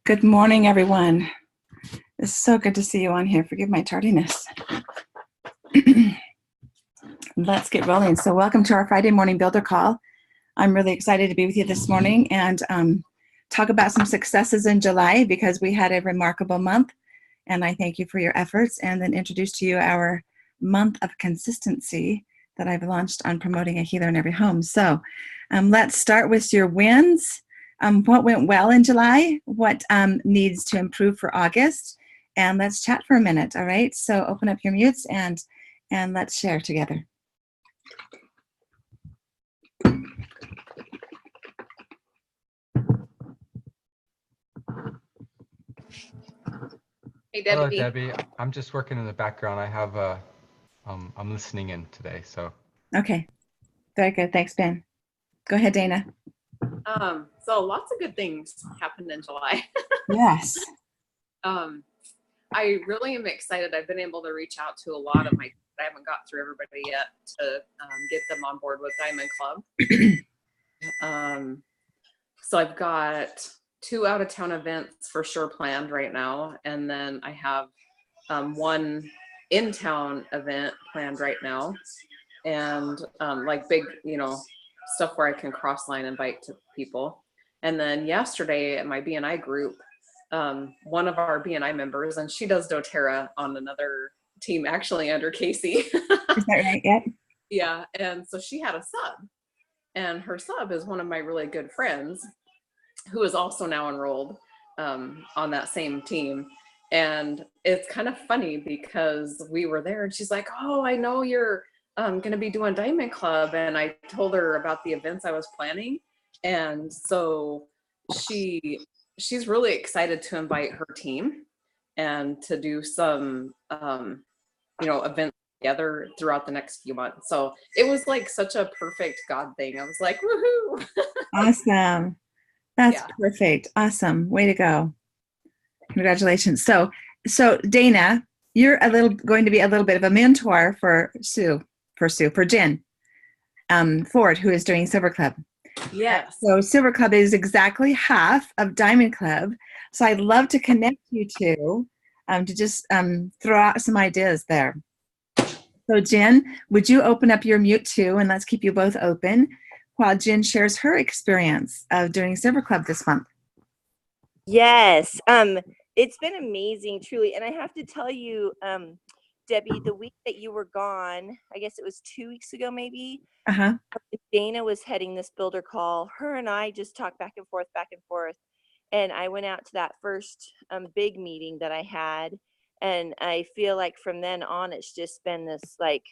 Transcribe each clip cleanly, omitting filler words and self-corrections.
Good morning, everyone. It's so good to see you on here. Forgive my tardiness. Let's get rolling. So welcome to our Friday morning builder call. I'm really excited to be with you this morning and talk about some successes in July because we had a remarkable month, and I thank you for your efforts, and then introduce to you our month of consistency that I've launched on promoting a healer in every home. So let's start with your wins. What went well in July, what needs to improve for August, and let's chat for a minute, all right? So open up your mutes and let's share together. Hey, Debbie. Hello, Debbie. I'm just working in the background. I have I'm listening in today, so. Okay, very good. Thanks, Ben. Go ahead, Dana. So lots of good things happened in July. Yes. I really am excited. I've been able to reach out to a lot of I haven't got through everybody yet to get them on board with Diamond Club. So I've got 2 out-of-town events for sure planned right now, and then I have one in-town event planned right now, and like big, stuff where I can cross-line invite to people. And then yesterday at my BNI group, one of our BNI members, and she does doTERRA on another team actually under Casey. Is that right? Yep. Yeah, and so she had a sub, and her sub is one of my really good friends who is also now enrolled on that same team. And it's kind of funny because we were there and she's like, oh, I know you're going to be doing Diamond Club. And I told her about the events I was planning. And so she's really excited to invite her team and to do some, events together throughout the next few months. So it was like such a perfect God thing. I was like, woohoo. Awesome. That's perfect. Awesome. Way to go. Congratulations. So Dana, you're going to be a little bit of a mentor for Jen Ford, who is doing Silver Club. Yes. So Silver Club is exactly half of Diamond Club. So I'd love to connect you two to just throw out some ideas there. So Jen, would you open up your mute too, and let's keep you both open while Jen shares her experience of doing Silver Club this month. Yes, it's been amazing, truly. And I have to tell you, Debbie, the week that you were gone, I guess it was 2 weeks ago, maybe, Dana was heading this builder call. Her and I just talked back and forth. And I went out to that first big meeting that I had. And I feel like from then on, it's just been this, like,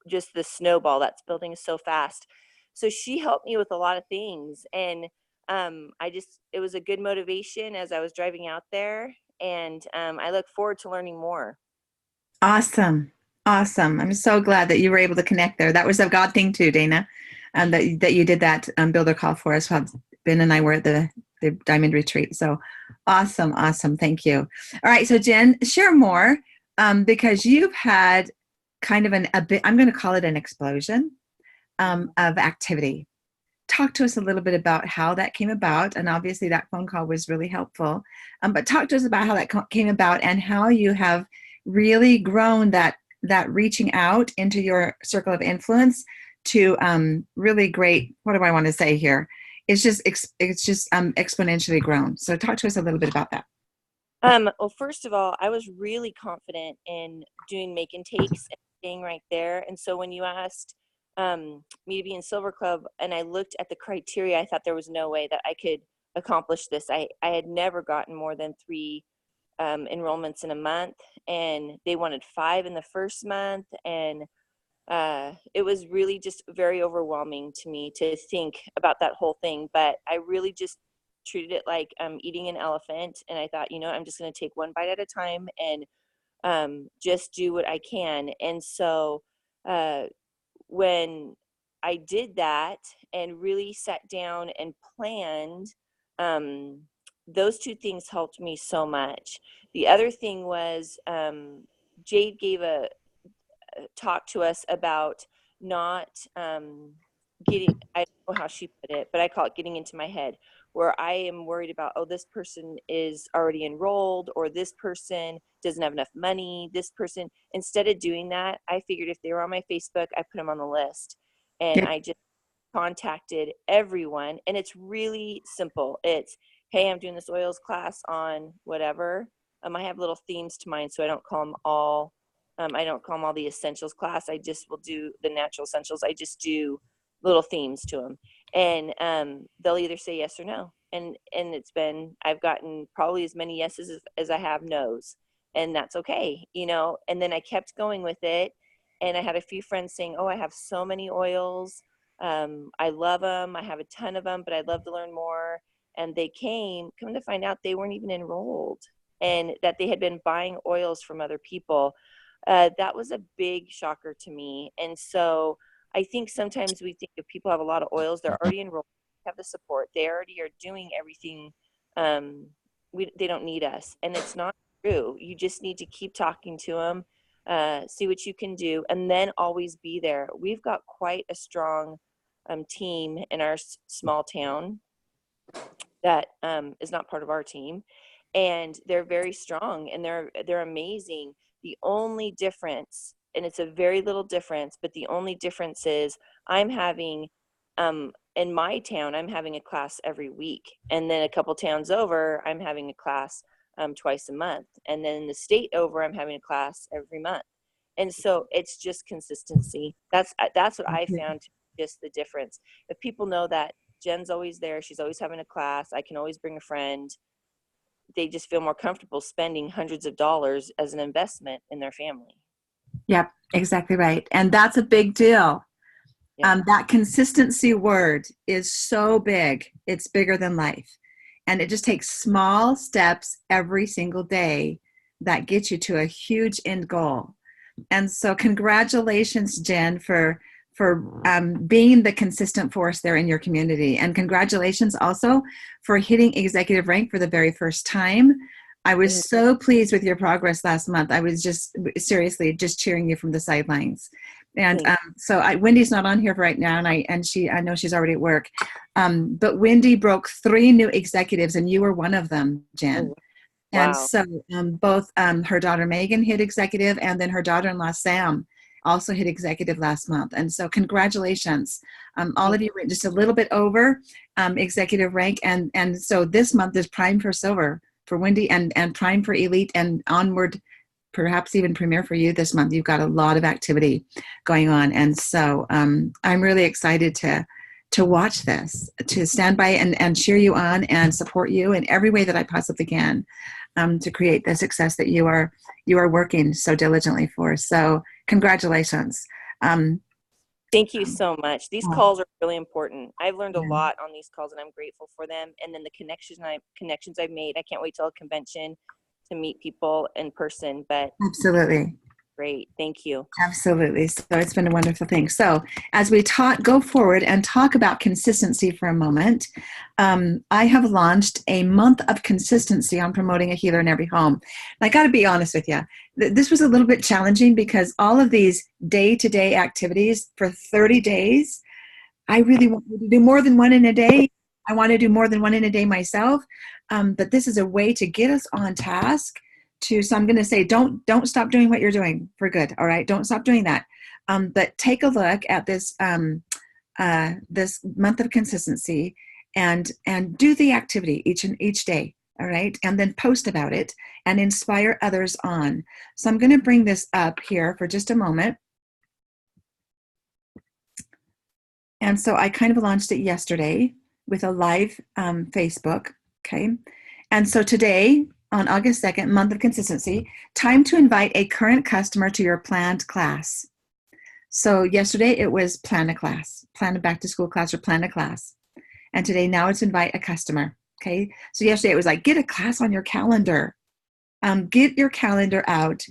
just the snowball that's building so fast. So she helped me with a lot of things. And it was a good motivation as I was driving out there. And I look forward to learning more. Awesome. I'm so glad that you were able to connect there. That was a God thing too, Dana, that you did that builder call for us while Ben and I were at the Diamond Retreat. So awesome. Thank you. All right. So Jen, share more because you've had kind of I'm going to call it an explosion of activity. Talk to us a little bit about how that came about. And obviously that phone call was really helpful. But talk to us about how that came about and how you have really grown that reaching out into your circle of influence to really great, what do I want to say here? It's just exponentially grown. So talk to us a little bit about that. Well, first of all, I was really confident in doing make and takes and staying right there. And so when you asked me to be in Silver Club and I looked at the criteria, I thought there was no way that I could accomplish this. I had never gotten more than 3 enrollments in a month, and they wanted 5 in the first month. And it was really just very overwhelming to me to think about that whole thing. But I really just treated it like eating an elephant. And I thought, I'm just going to take one bite at a time and just do what I can. And so when I did that and really sat down and planned, those 2 things helped me so much. The other thing was Jade gave a talk to us about not I don't know how she put it, but I call it getting into my head, where I am worried about, oh, this person is already enrolled, or this person doesn't have enough money. This person, instead of doing that, I figured if they were on my Facebook, I put them on the list, and Yep. I just contacted everyone. And it's really simple. It's, hey, I'm doing this oils class on whatever. I have little themes to mine, so I don't call them all. I don't call them all the essentials class. I just will do the natural essentials. I just do little themes to them, and they'll either say yes or no. And I've gotten probably as many yeses as I have no's, and that's okay, you know. And then I kept going with it, and I had a few friends saying, oh, I have so many oils. I love them. I have a ton of them, but I'd love to learn more. And they come to find out they weren't even enrolled, and that they had been buying oils from other people. That was a big shocker to me. And so I think sometimes we think if people have a lot of oils, they're already enrolled, have the support, they already are doing everything. They don't need us. And it's not true. You just need to keep talking to them, see what you can do, and then always be there. We've got quite a strong team in our small town that is not part of our team, and they're very strong, and they're amazing. The only difference, and it's a very little difference, but the only difference is I'm having in my town, I'm having a class every week, and then a couple towns over, I'm having a class twice a month, and then in the state over, I'm having a class every month. And so it's just consistency. That's what I found, just the difference. If people know that Jen's always there, she's always having a class, I can always bring a friend, they just feel more comfortable spending hundreds of dollars as an investment in their family. Yep, exactly right. And that's a big deal. Yeah. That consistency word is so big. It's bigger than life. And it just takes small steps every single day that get you to a huge end goal. And so congratulations, Jen, for being the consistent force there in your community. And congratulations also for hitting executive rank for the very first time. I was so pleased with your progress last month. I was just seriously just cheering you from the sidelines. And so Wendy's not on here right now, and I know she's already at work. But Wendy broke 3 new executives, and you were one of them, Jen. Wow. And so both her daughter Megan hit executive, and then her daughter-in-law Sam also hit executive last month. And so congratulations. All of you were just a little bit over executive rank. And so this month is prime for silver for Wendy, and prime for elite, and onward, perhaps even premier for you this month. You've got a lot of activity going on. And so I'm really excited to watch this, to stand by and cheer you on and support you in every way that I possibly can, to create the success that you are working so diligently for. So congratulations. Thank you so much. These calls are really important. I've learned a lot on these calls, and I'm grateful for them. And then the connections I've made. I can't wait till a convention to meet people in person. But absolutely. Great. Thank you. Absolutely. So it's been a wonderful thing. So as we go forward and talk about consistency for a moment, I have launched a month of consistency on promoting a healer in every home. And I got to be honest with you. This was a little bit challenging because all of these day-to-day activities for 30 days, I really want to do more than one in a day. I want to do more than one in a day myself. But this is a way to get us on task. So I'm going to say, don't stop doing what you're doing for good. All right. Don't stop doing that. But take a look at this, this month of consistency and do the activity each day. All right. And then post about it and inspire others on. So I'm going to bring this up here for just a moment. And so I kind of launched it yesterday with a live Facebook. Okay. And so today, on August 2nd, month of consistency, time to invite a current customer to your planned class. So yesterday it was plan a class, plan a back to school class or plan a class. And today now it's invite a customer. Okay. So yesterday it was like, get a class on your calendar. Get your calendar out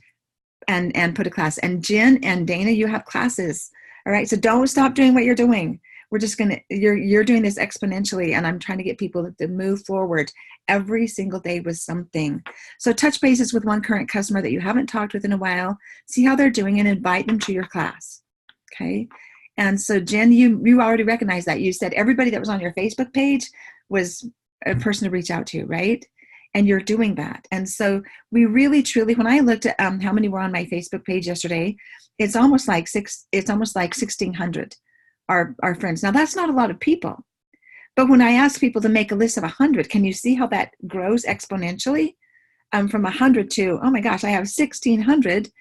and put a class. And Jen and Dana, you have classes. All right. So don't stop doing what you're doing. We're just you're doing this exponentially, and I'm trying to get people to move forward every single day with something. So touch bases with one current customer that you haven't talked with in a while, see how they're doing, and invite them to your class. Okay. And so Jen, you already recognize that. You said everybody that was on your Facebook page was a person to reach out to, right? And you're doing that. And so we really, truly, when I looked at how many were on my Facebook page yesterday, it's almost like 1,600 are friends. Now that's not a lot of people. But when I ask people to make a list of 100, can you see how that grows exponentially? From 100 to, oh my gosh, I have 1,600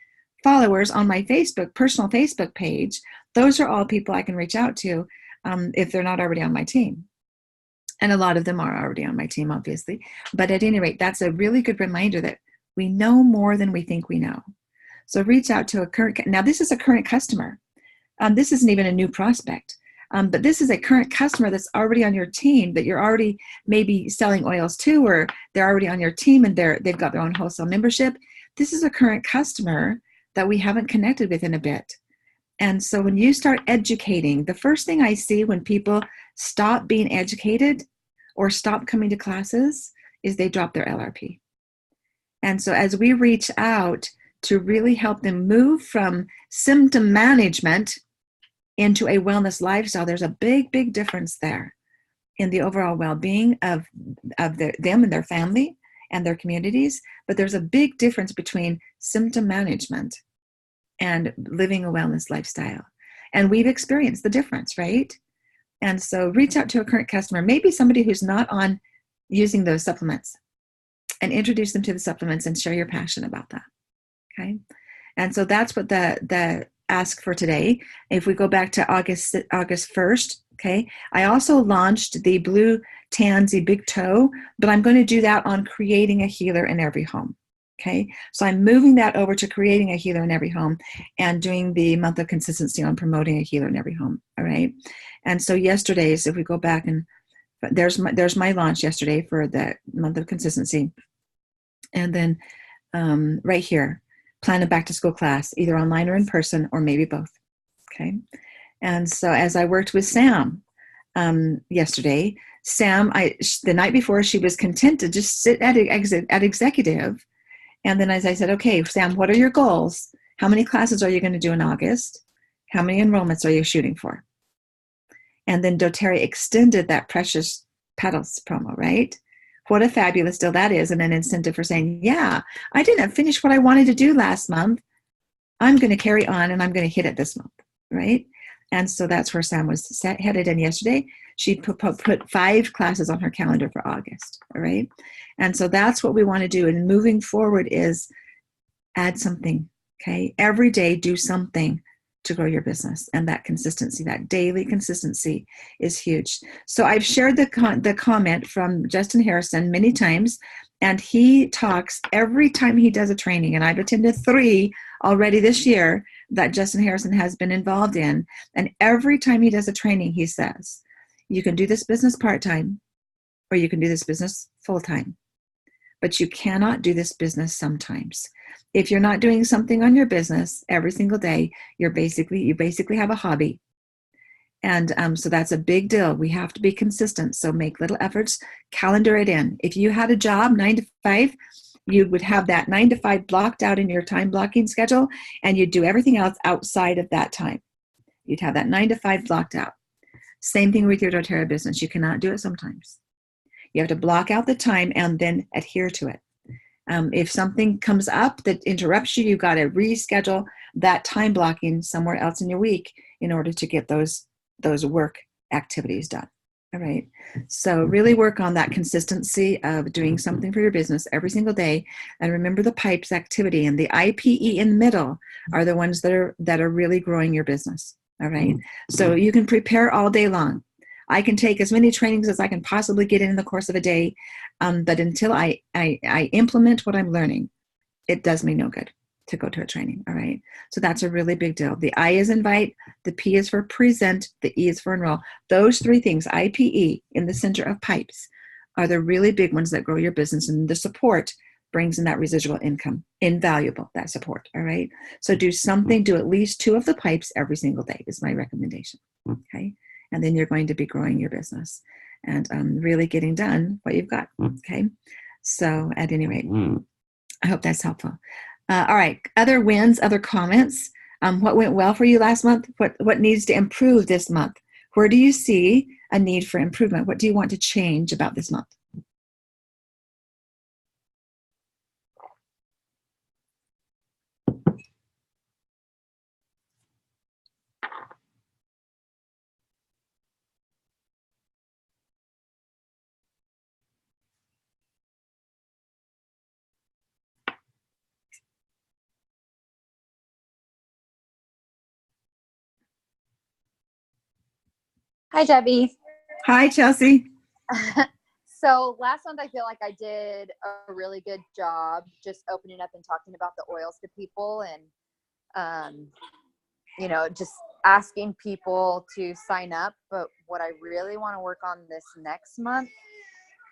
followers on my personal Facebook page. Those are all people I can reach out to if they're not already on my team. And a lot of them are already on my team, obviously. But at any rate, that's a really good reminder that we know more than we think we know. So reach out to now this is a current customer. This isn't even a new prospect. But this is a current customer that's already on your team that you're already maybe selling oils to, or they're already on your team and they've got their own wholesale membership. This is a current customer that we haven't connected with in a bit. And so when you start educating, the first thing I see when people stop being educated or stop coming to classes is they drop their LRP. And so as we reach out to really help them move from symptom management into a wellness lifestyle, there's a big, big difference there in the overall well-being of them and their family and their communities. But there's a big difference between symptom management and living a wellness lifestyle. And we've experienced the difference, right? And so reach out to a current customer, maybe somebody who's not on using those supplements, and introduce them to the supplements and share your passion about that. Okay. And so that's what the ask for today. If we go back to August 1st, okay, I also launched the Blue Tansy Big Toe, but I'm going to do that on creating a healer in every home. Okay, so I'm moving that over to creating a healer in every home and doing the month of consistency on promoting a healer in every home. All right. And so yesterday's, if we go back and there's my launch yesterday for the month of consistency. And then right here, plan a back to school class, either online or in person, or maybe both. Okay. And so as I worked with Sam yesterday, Sam, the night before, she was content to just sit at executive. And then as I said, okay, Sam, what are your goals? How many classes are you going to do in August? How many enrollments are you shooting for? And then doTERRA extended that Precious Petals promo, right? What a fabulous deal that is, and an incentive for saying, yeah, I didn't finish what I wanted to do last month. I'm going to carry on and I'm going to hit it this month, right? And so that's where Sam was headed. And yesterday, she put 5 classes on her calendar for August, all right? And so that's what we want to do. And moving forward is add something, okay? Every day, do something to grow your business. And that consistency, that daily consistency is huge. So I've shared the comment from Justin Harrison many times, and he talks every time he does a training, and I've attended 3 already this year that Justin Harrison has been involved in. And every time he does a training, he says, you can do this business part-time, or you can do this business full-time, but you cannot do this business sometimes. If you're not doing something on your business every single day, you basically have a hobby. And so that's a big deal. We have to be consistent. So make little efforts, calendar it in. If you had a job 9 to 5, you would have that 9 to 5 blocked out in your time blocking schedule, and you'd do everything else outside of that time. You'd have that 9 to 5 blocked out. Same thing with your doTERRA business. You cannot do it sometimes. You have to block out the time and then adhere to it. If something comes up that interrupts you, you've got to reschedule that time blocking somewhere else in your week in order to get those work activities done. All right. So really work on that consistency of doing something for your business every single day. And remember the pipes activity and the IPE in the middle are the ones that are really growing your business. All right. So you can prepare all day long. I can take as many trainings as I can possibly get in the course of a day. But until I implement what I'm learning, it does me no good to go to a training. All right. So that's a really big deal. The I is invite, the P is for present, the E is for enroll. Those 3 things, IPE in the center of pipes, are the really big ones that grow your business, and the support brings in that residual income. Invaluable, that support. All right. So do something, do at least 2 of the pipes every single day is my recommendation. Okay. And then you're going to be growing your business and really getting done what you've got. Okay. So at any rate, I hope that's helpful. All right. Other wins, other comments. What went well for you last month? What needs to improve this month? Where do you see a need for improvement? What do you want to change about this month? Hi, Debbie. Hi, Chelsea. So last month, I feel like I did a really good job just opening up and talking about the oils to people and, just asking people to sign up. But what I really want to work on this next month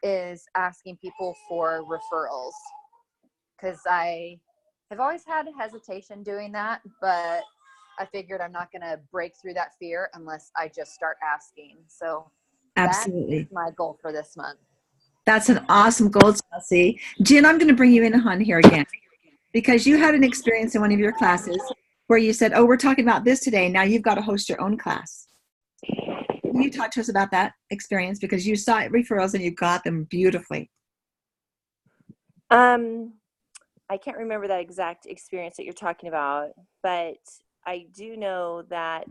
is asking people for referrals, because I have always had hesitation doing that, but I figured I'm not going to break through that fear unless I just start asking. So Absolutely. that's my goal for this month. That's an awesome goal, Chelsea. Jen, I'm going to bring you in on here again because you had an experience in one of your classes where you said, oh, we're talking about this today. Now you've got to host your own class. Can you talk to us about that experience? Because you saw referrals and you got them beautifully. I can't remember that exact experience that you're talking about, but I do know that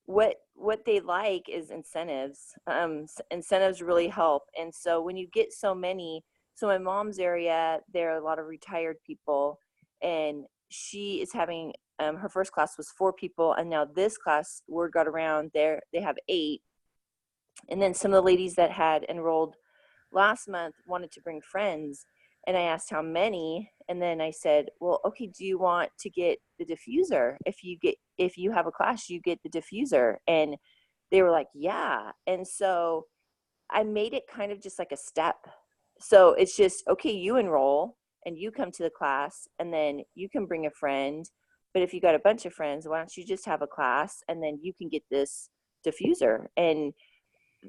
what they like is incentives. Incentives really help. And so when you get so many, so my mom's area, there are a lot of retired people, and she is having her first class was 4 people, and now this class, word got around there, they have 8. And then some of the ladies that had enrolled last month wanted to bring friends, and I asked how many, and then I said, well, okay, do you want to get the diffuser? If you have a class, you get the diffuser. And they were like, yeah. And so I made it kind of just like a step. So it's just, okay, you enroll and you come to the class, and then you can bring a friend. But if you got a bunch of friends, why don't you just have a class, and then you can get this diffuser? And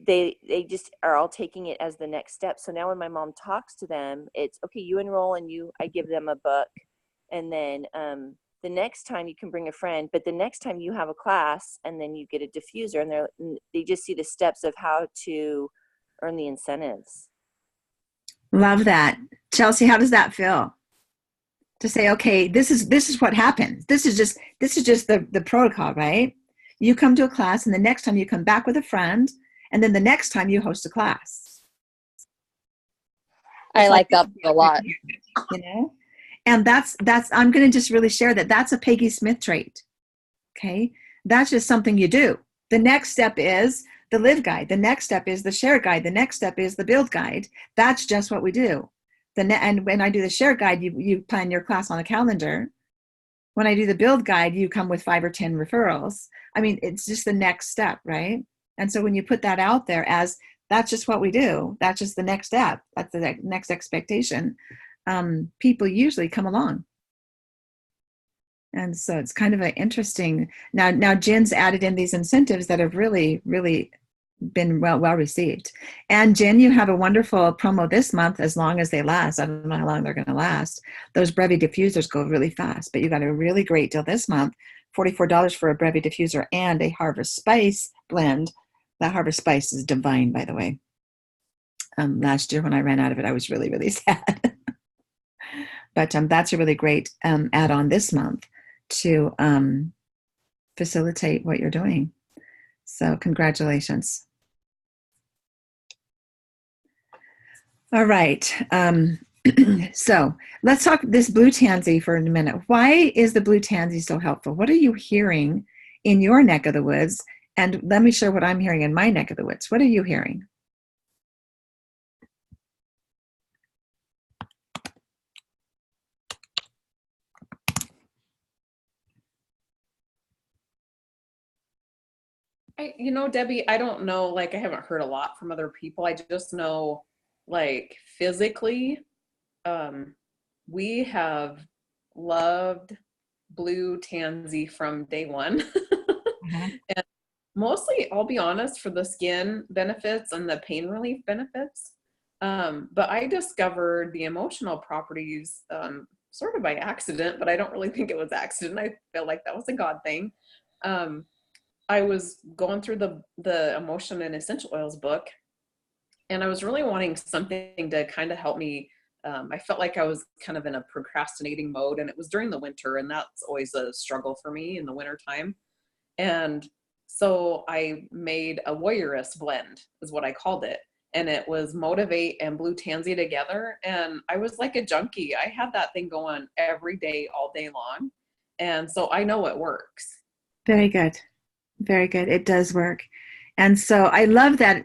they just are all taking it as the next step. So now when my mom talks to them, it's okay, you enroll, and I give them a book, and then the next time you can bring a friend, but the next time you have a class, and then you get a diffuser, and they just see the steps of how to earn the incentives. Love that. Chelsea, how does that feel? To say, okay, this is what happens. This is just the protocol, right? You come to a class, and the next time you come back with a friend, and then the next time you host a class. I like that a lot. You know? And that's I'm going to just really share that's a Peggy Smith trait. Okay? That's just something you do. The next step is the live guide. The next step is the share guide. The next step is the build guide. That's just what we do. And when I do the share guide, you plan your class on a calendar. When I do the build guide, you come with 5 or 10 referrals. I mean, it's just the next step, right? And so when you put that out there as that's just what we do, that's just the next step, that's the next expectation, people usually come along. And so it's kind of an interesting, now Jen's added in these incentives that have really, really been well received. And Jen, you have a wonderful promo this month, as long as they last. I don't know how long they're going to last. Those Brevi diffusers go really fast, but you got a really great deal this month, $44 for a Brevi diffuser and a Harvest Spice blend. That Harvest Spice is divine, by the way. Last year when I ran out of it, I was really, really sad. But that's a really great add-on this month to facilitate what you're doing. So congratulations. All right. So let's talk this blue tansy for a minute. Why is the blue tansy so helpful? What are you hearing in your neck of the woods? And let me share what I'm hearing in my neck of the woods. What are you hearing? Debbie, I don't know, like I haven't heard a lot from other people. I just know, like, physically, we have loved blue tansy from day one. And mostly, I'll be honest, for the skin benefits and the pain relief benefits. But I discovered the emotional properties sort of by accident, but I don't really think it was accident. I feel like that was a God thing. I was going through the Emotion and Essential Oils book, and I was really wanting something to kind of help me. I felt like I was kind of in a procrastinating mode, and it was during the winter, and that's always a struggle for me in the winter time. And so I made a Warrioress blend, is what I called it. And it was Motivate and Blue Tansy together. And I was like a junkie. I had that thing going every day, all day long. And so I know it works. Very good. Very good. It does work. And so I love that,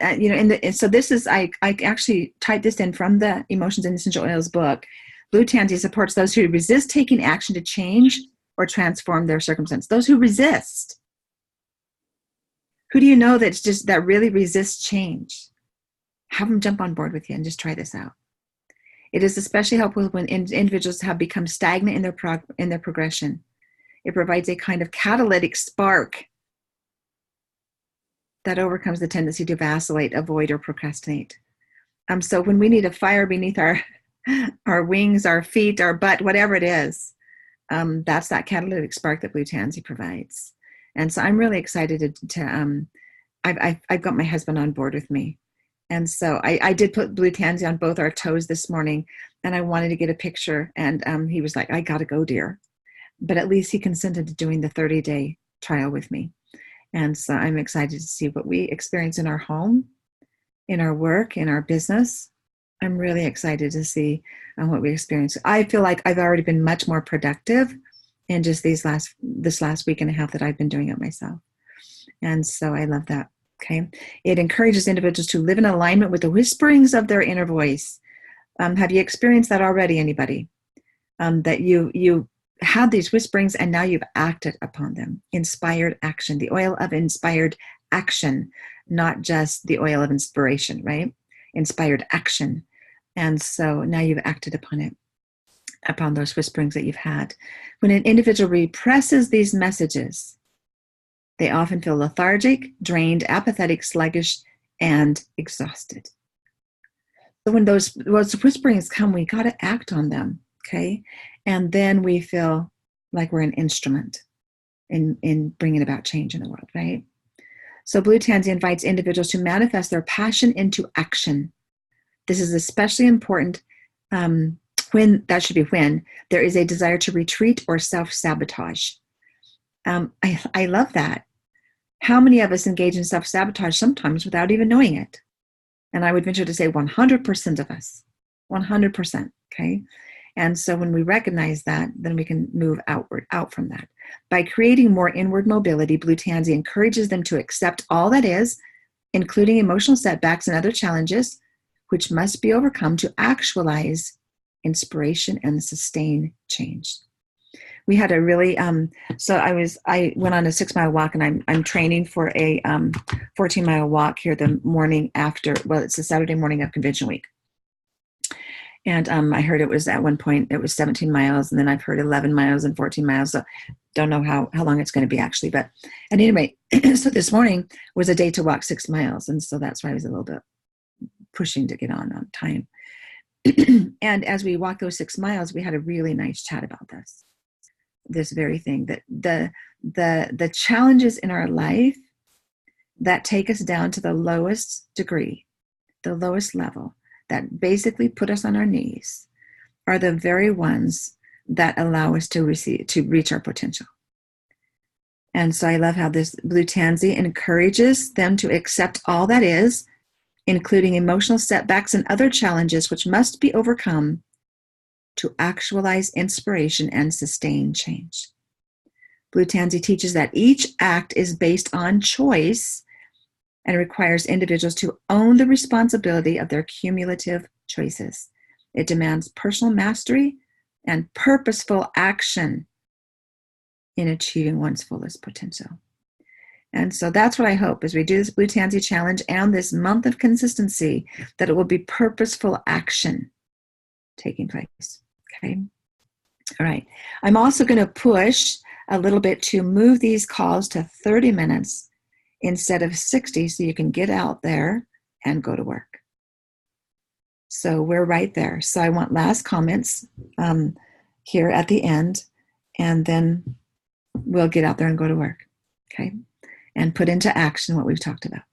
so this is, I actually typed this in from the Emotions and Essential Oils book. Blue Tansy supports those who resist taking action to change or transform their circumstance. Those who resist. Who do you know that really resists change? Have them jump on board with you and just try this out. It is especially helpful when individuals have become stagnant in their progression. It provides a kind of catalytic spark that overcomes the tendency to vacillate, avoid, or procrastinate. So when we need a fire beneath our wings, our feet, our butt, whatever it is, that's that catalytic spark that Blue Tansy provides. And so I'm really excited I've got my husband on board with me. And so I did put Blue Tansy on both our toes this morning, and I wanted to get a picture. And he was like, I got to go, dear. But at least he consented to doing the 30-day trial with me. And so I'm excited to see what we experience in our home, in our work, in our business. I'm really excited to see what we experience. I feel like I've already been much more productive in just this last week and a half that I've been doing it myself. And so I love that. Okay. It encourages individuals to live in alignment with the whisperings of their inner voice. Have you experienced that already, anybody? That you had these whisperings and now you've acted upon them. Inspired action, the oil of inspired action, not just the oil of inspiration, right? Inspired action. And so now you've acted upon it, upon those whisperings that you've had. When an individual represses these messages, they often feel lethargic, drained, apathetic, sluggish, and exhausted. So when those whisperings come, we got to act on them, okay? And then we feel like we're an instrument in bringing about change in the world, right? So Blue Tansy invites individuals to manifest their passion into action. This is especially important when there is a desire to retreat or self-sabotage. I love that. How many of us engage in self-sabotage sometimes without even knowing it? And I would venture to say 100% of us, 100%, okay? And so when we recognize that, then we can move out from that. By creating more inward mobility, Blue Tansy encourages them to accept all that is, including emotional setbacks and other challenges, which must be overcome to actualize inspiration and sustain change. We had a really, I went on a 6-mile walk, and I'm training for a 14-mile walk here the morning after, it's the Saturday morning of Convention Week. And I heard it was at one point, it was 17 miles, and then I've heard 11 miles and 14 miles. So don't know how long it's going to be actually. But at any rate, so this morning was a day to walk 6 miles. And so that's why I was a little bit pushing to get on time. And as we walked those 6 miles, we had a really nice chat about this very thing, that the challenges in our life that take us down to the lowest degree, the lowest level, that basically put us on our knees, are the very ones that allow us to reach our potential. And so I love how this Blue Tansy encourages them to accept all that is, including emotional setbacks and other challenges which must be overcome to actualize inspiration and sustain change. Blue Tansy teaches that each act is based on choice and requires individuals to own the responsibility of their cumulative choices. It demands personal mastery and purposeful action in achieving one's fullest potential. And so that's what I hope as we do this Blue Tansy challenge and this month of consistency, that it will be purposeful action taking place. Okay. All right. I'm also going to push a little bit to move these calls to 30 minutes instead of 60, so you can get out there and go to work. So we're right there. So I want last comments here at the end, and then we'll get out there and go to work. Okay. And put into action what we've talked about.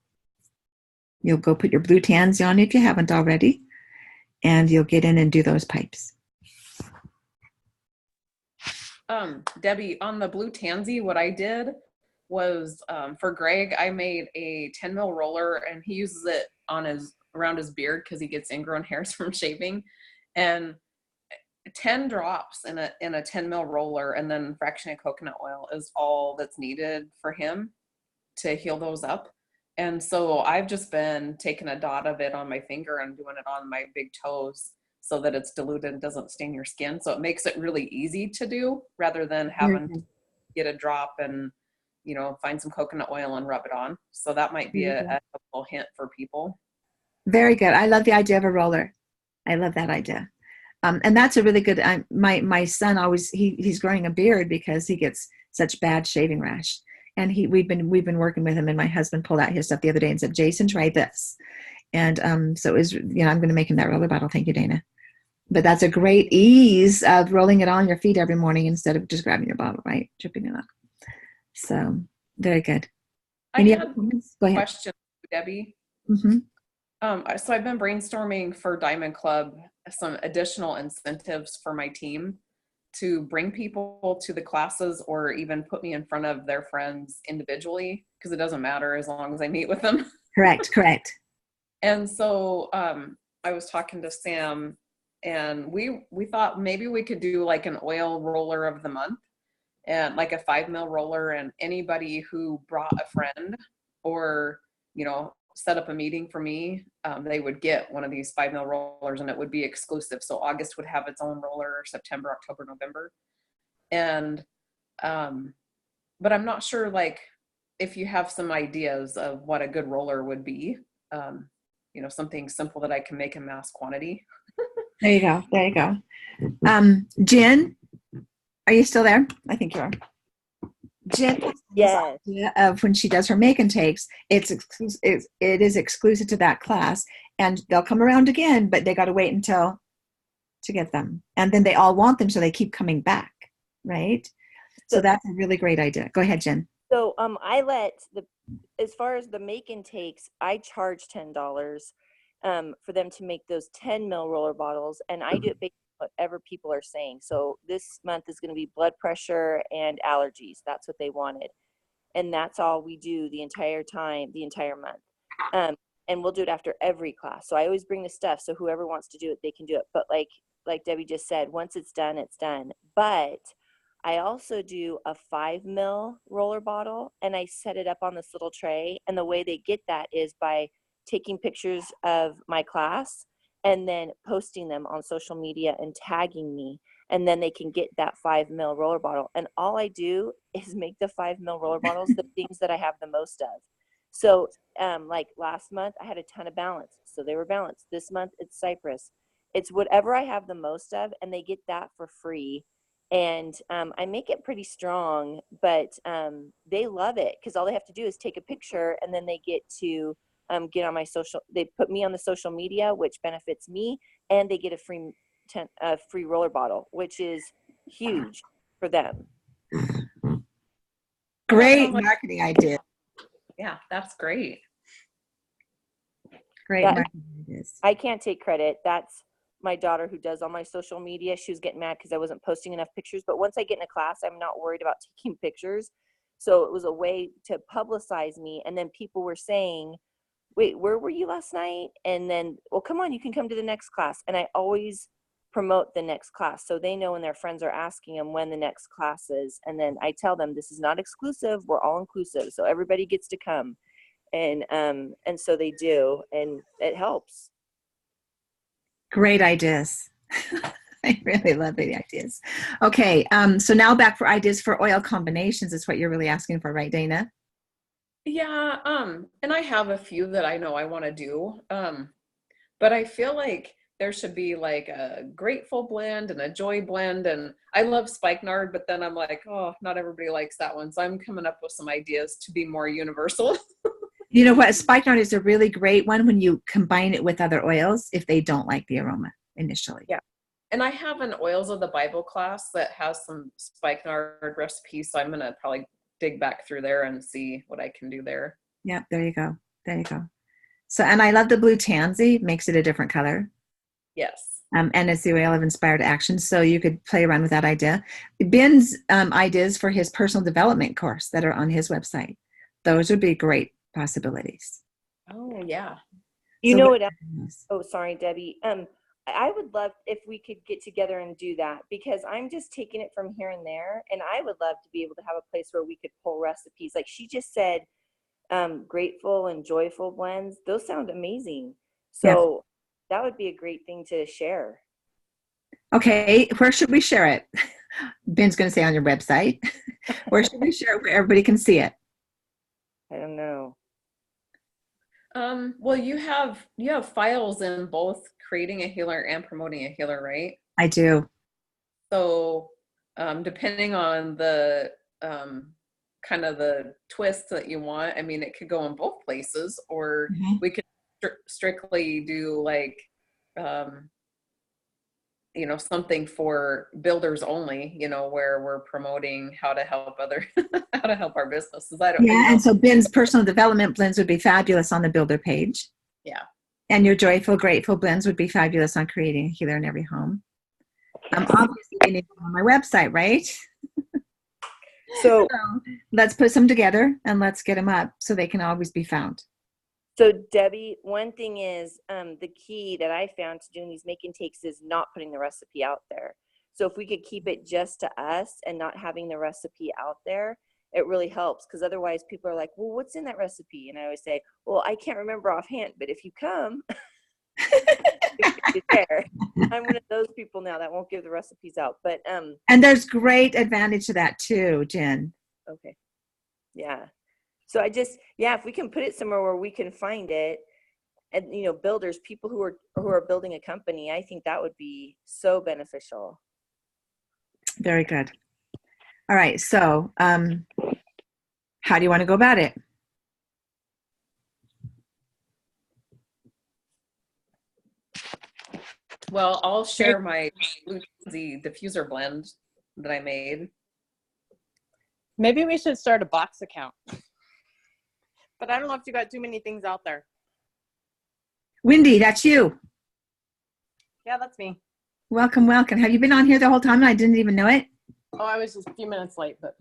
You'll go put your blue tansy on if you haven't already, and you'll get in and do those pipes. Debbie, on the blue tansy, what I did was for Greg, I made a 10 mil roller, and he uses it on around his beard because he gets ingrown hairs from shaving, and 10 drops in a 10 mil roller and then fractionated coconut oil is all that's needed for him to heal those up. And so I've just been taking a dot of it on my finger and doing it on my big toes so that it's diluted and doesn't stain your skin. So it makes it really easy to do rather than having to get a drop and, you know, find some coconut oil and rub it on. So that might be a helpful hint for people. Very good. I love the idea of a roller. I love that idea. And that's a really good, my son always, he's growing a beard because he gets such bad shaving rash. And we've been working with him, and my husband pulled out his stuff the other day and said, Jason, try this. And so it was, you know, I'm going to make him that roller bottle. Thank you, Dana. But that's a great ease of rolling it on your feet every morning instead of just grabbing your bottle, right? Dripping it up. So very good. Any other comments? Go ahead. Question, Debbie. Mm-hmm. So I've been brainstorming for Diamond Club some additional incentives for my team to bring people to the classes or even put me in front of their friends individually, because it doesn't matter as long as I meet with them. Correct. And so I was talking to Sam, and we thought maybe we could do like an oil roller of the month, and like a 5 mil roller, and anybody who brought a friend or, you know, set up a meeting for me, they would get one of these 5 mil rollers, and it would be exclusive. So August would have its own roller, September, October, November. And, but I'm not sure, like, if you have some ideas of what a good roller would be, you know, something simple that I can make in mass quantity. There you go. Jen, are you still there? I think you are. Jen, Yes. of when she does her make and takes, it is exclusive to that class, and they'll come around again, but they got to wait until to get them, and then they all want them, so they keep coming back, right? So that's a really great idea. Go ahead, Jen. So I as far as the make and takes, I charge $10 for them to make those 10 mil roller bottles, and I do it based on whatever people are saying. So this month is going to be blood pressure and allergies. That's what they wanted, and that's all we do the entire month. And we'll do it after every class. So I always bring the stuff, so whoever wants to do it, they can do it. But like Debbie just said, once it's done, it's done. But I also do a 5 mil roller bottle, and I set it up on this little tray. And the way they get that is by taking pictures of my class and then posting them on social media and tagging me. And then they can get that 5 mil roller bottle. And all I do is make the 5 mil roller bottles the things that I have the most of. So like last month, I had a ton of Balance. So they were Balance. This month, it's Cypress. It's whatever I have the most of, and they get that for free. And I make it pretty strong, but they love it because all they have to do is take a picture, and then they get to get on my they put me on the social media, which benefits me, and they get a free roller bottle, which is huge for them. Great marketing idea. Yeah, that's great. Great marketing ideas. I can't take credit. That's my daughter who does all my social media. She was getting mad because I wasn't posting enough pictures. But once I get in a class, I'm not worried about taking pictures. So it was a way to publicize me. And then people were saying, wait, where were you last night? And then, well, come on, you can come to the next class. And I always promote the next class. So they know when their friends are asking them when the next class is. And then I tell them, this is not exclusive. We're all inclusive. So everybody gets to come. And so they do. And it helps. Great ideas. I really love the ideas. Okay, so now back for ideas for oil combinations is what you're really asking for, right, Dana? Yeah, and I have a few that I know I want to do, but I feel like there should be like a Grateful blend and a Joy blend, and I love Spikenard, but then I'm like, oh, not everybody likes that one, so I'm coming up with some ideas to be more universal. You know what? Spikenard is a really great one when you combine it with other oils if they don't like the aroma initially. Yeah. And I have an Oils of the Bible class that has some spikenard recipes. So I'm going to probably dig back through there and see what I can do there. Yep, there you go. There you go. So, and I love the blue tansy, makes it a different color. Yes. And it's the oil of inspired action. So you could play around with that idea. Ben's ideas for his personal development course that are on his website. Those would be great possibilities. Oh, yeah. You So know what- what else? Oh, sorry, Debbie. I would love if we could get together and do that, because I'm just taking it from here and there, and I would love to be able to have a place where we could pull recipes. Like she just said, grateful and joyful blends. Those sound amazing. So that would be a great thing to share. Okay, where should we share it? Ben's going to say on your website. Where should we share it where everybody can see it? I don't know. Well, you have files in both creating a healer and promoting a healer, right? I do. So depending on the kind of the twist that you want, I mean, it could go in both places, or Mhm. we could strictly do like something for builders only, where we're promoting how to help how to help our businesses. I don't Yeah, and so Ben's personal development blends would be fabulous on the builder page. Yeah. And your joyful, grateful blends would be fabulous on creating a healer in every home. Obviously, they need to go on my website, right? So, Let's put some together and let's get them up so they can always be found. so Debbie, one thing is the key that I found to doing these make and takes is not putting the recipe out there. So if we could keep it just to us and not having the recipe out there, it really helps, because otherwise people are like, well, what's in that recipe? And I always say, well, I can't remember offhand, but if you come, it's there. I'm one of those people now that won't give the recipes out. But And there's great advantage to that too, Jen. okay. Yeah. So if we can put it somewhere where we can find it, and builders, people who are building a company, I think that would be so beneficial. Very good. All right. So how do you want to go about it? Well, I'll share my Blue Tansy diffuser blend that I made. Maybe we should start a box account. But I don't know if you got too many things out there. Wendy, that's you. Yeah, that's me. Welcome, welcome. Have you been on here the whole time and I didn't even know it? Oh, I was just a few minutes late, but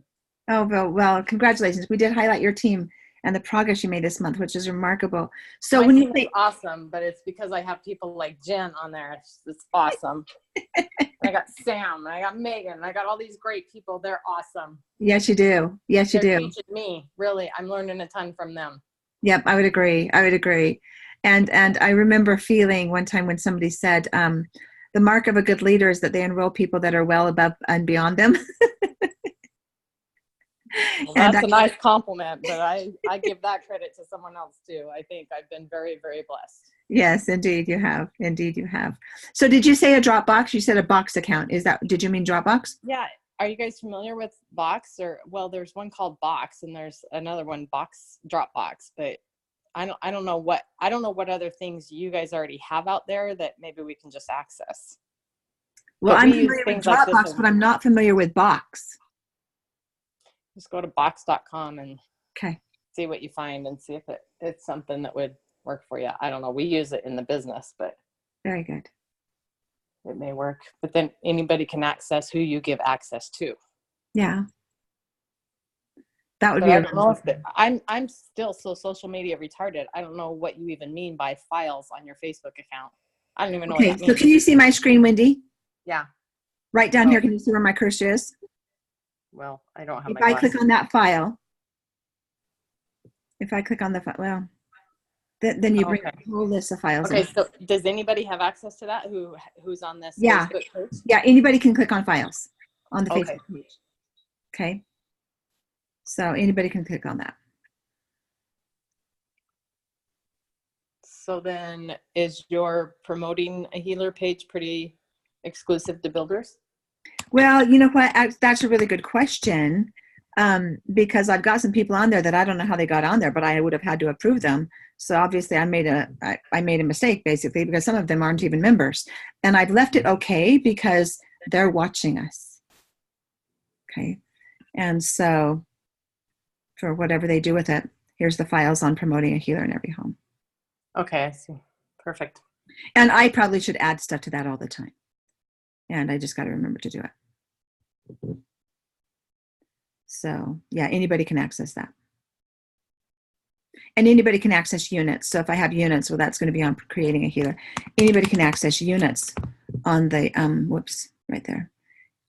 Oh, well, congratulations. We did highlight your team and the progress you made this month, which is remarkable. So my when you team is say, awesome, but it's because I have people like Jen on there. It's awesome. I got Sam, and I got Megan, and I got all these great people. They're awesome. yes, you do. Yes, you They're do. teaching me. Really, I'm learning a ton from them. Yep, I would agree. I would agree. And I remember feeling one time when somebody said, the mark of a good leader is that they enroll people that are well above and beyond them. Well, And that's a nice compliment, but I give that credit to someone else too. I think I've been very, very blessed. Yes, indeed you have. Indeed you have. So did you say a Dropbox? You said a box account. Did you mean Dropbox? Yeah. Are you guys familiar with Box? Well, there's one called Box, and there's another one, Dropbox, but I don't know what other things you guys already have out there that maybe we can just access. Well, But I'm we use familiar with things like this Dropbox, and- but I'm not familiar with Box. Just go to box.com and Okay. see what you find and see if it's something that would work for you. I don't know. We use it in the business, but Very good. it may work. But then anybody can access who you give access to. Yeah. That would But be I a don't know if I'm still so social media retarded. I don't know what you even mean by files on your Facebook account. I don't even know Okay, what that so means. can you see my screen, Wendy? Yeah. Right down Oh. here, can you see where my cursor is? Well, I don't have If my I glasses. click on that file, if I click on the file, well, then you bring Okay. up a whole list of files. Okay, in. so does anybody have access to that who's on this Yeah. Facebook page? Yeah, anybody can click on files on the Okay. Facebook page. Okay. So anybody can click on that. So then is your promoting a healer page pretty exclusive to builders? Well, you know what? That's a really good question. because I've got some people on there that I don't know how they got on there, but I would have had to approve them. So obviously I made a mistake basically, because some of them aren't even members, and I've left it okay because they're watching us. Okay. And so for whatever they do with it, here's the files on promoting a healer in every home. Okay, I see. Perfect. And I probably should add stuff to that all the time. And I just got to remember to do it. So yeah, anybody can access that. And anybody can access units. So if I have units, well, that's going to be on creating a healer. Anybody can access units on the, whoops, right there,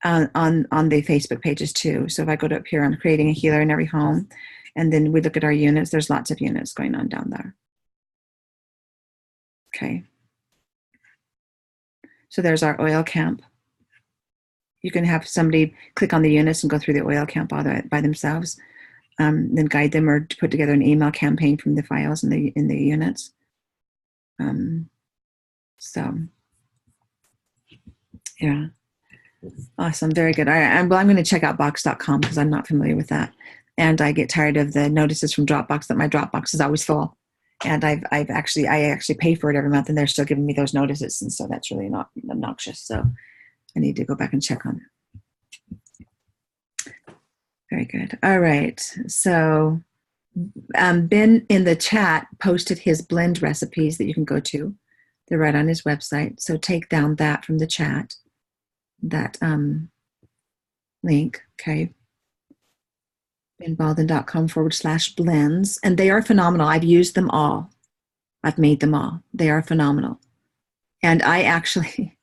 on the Facebook pages too. So if I go to up here on creating a healer in every home, and then we look at our units, there's lots of units going on down there. Okay. So there's our oil camp. You can have somebody click on the units and go through the oil camp all by themselves, then guide them or put together an email campaign from the files in the units. So, yeah, awesome, very good. I'm going to check out Box.com because I'm not familiar with that, and I get tired of the notices from Dropbox that my Dropbox is always full, and I actually pay for it every month, and they're still giving me those notices, and so that's really not obnoxious. So I need to go back and check on it. Very good. All right. So Ben in the chat posted his blend recipes that you can go to. They're right on his website. So take down that from the chat, that link. Okay. benbaldwin.com/blends. And they are phenomenal. I've used them all. I've made them all. They are phenomenal. And I actually...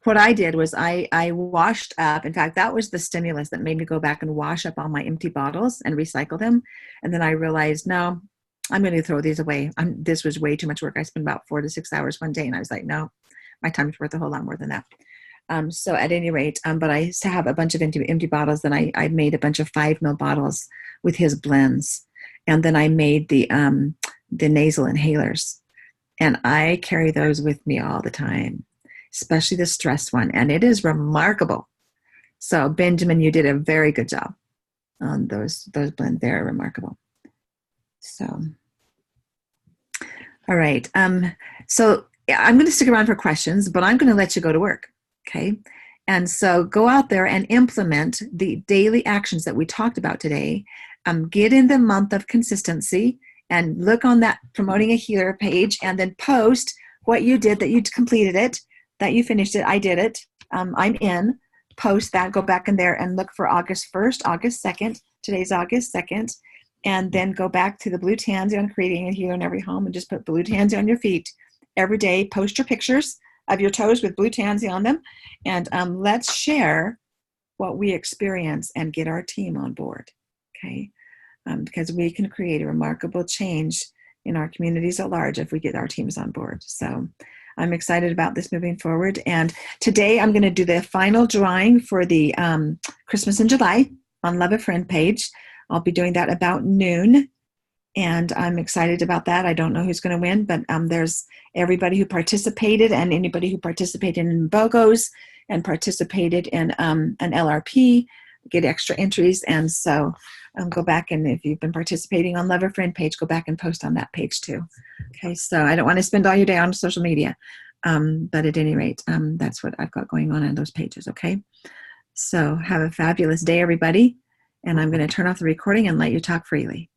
what I did was I washed up. In fact, that was the stimulus that made me go back and wash up all my empty bottles and recycle them. And then I realized, no, I'm going to throw these away. This was way too much work. I spent about 4 to 6 hours one day, and I was like, no, my time's worth a whole lot more than that. So at any rate, but I used to have a bunch of empty bottles. Then I made a bunch of 5 ml bottles with his blends, and then I made the nasal inhalers, and I carry those with me all the time, especially the stress one, and it is remarkable. So Benjamin, you did a very good job on those blends. They're remarkable. So, all right. So I'm going to stick around for questions, but I'm going to let you go to work. Okay. And so go out there and implement the daily actions that we talked about today. Get in the month of consistency and look on that promoting a healer page, and then post what you did, that you completed it, that you finished it. I did it. I'm in. Post that. Go back in there and look for August 1st, August 2nd. Today's August 2nd. And then go back to the blue tansy on creating a healer in every home, and just put blue tansy on your feet every day. Post your pictures of your toes with blue tansy on them. And let's share what we experience and get our team on board. Okay. Because we can create a remarkable change in our communities at large if we get our teams on board. So I'm excited about this moving forward. And today I'm going to do the final drawing for the Christmas in July on Love a Friend page. I'll be doing that about noon. And I'm excited about that. I don't know who's going to win, but there's everybody who participated and anybody who participated in BOGOs and participated in an LRP get extra entries. And so go back, and if you've been participating on Love a Friend page, go back and post on that page too. Okay, so I don't want to spend all your day on social media, but at any rate, that's what I've got going on those pages. Okay, so have a fabulous day, everybody, and I'm going to turn off the recording and let you talk freely.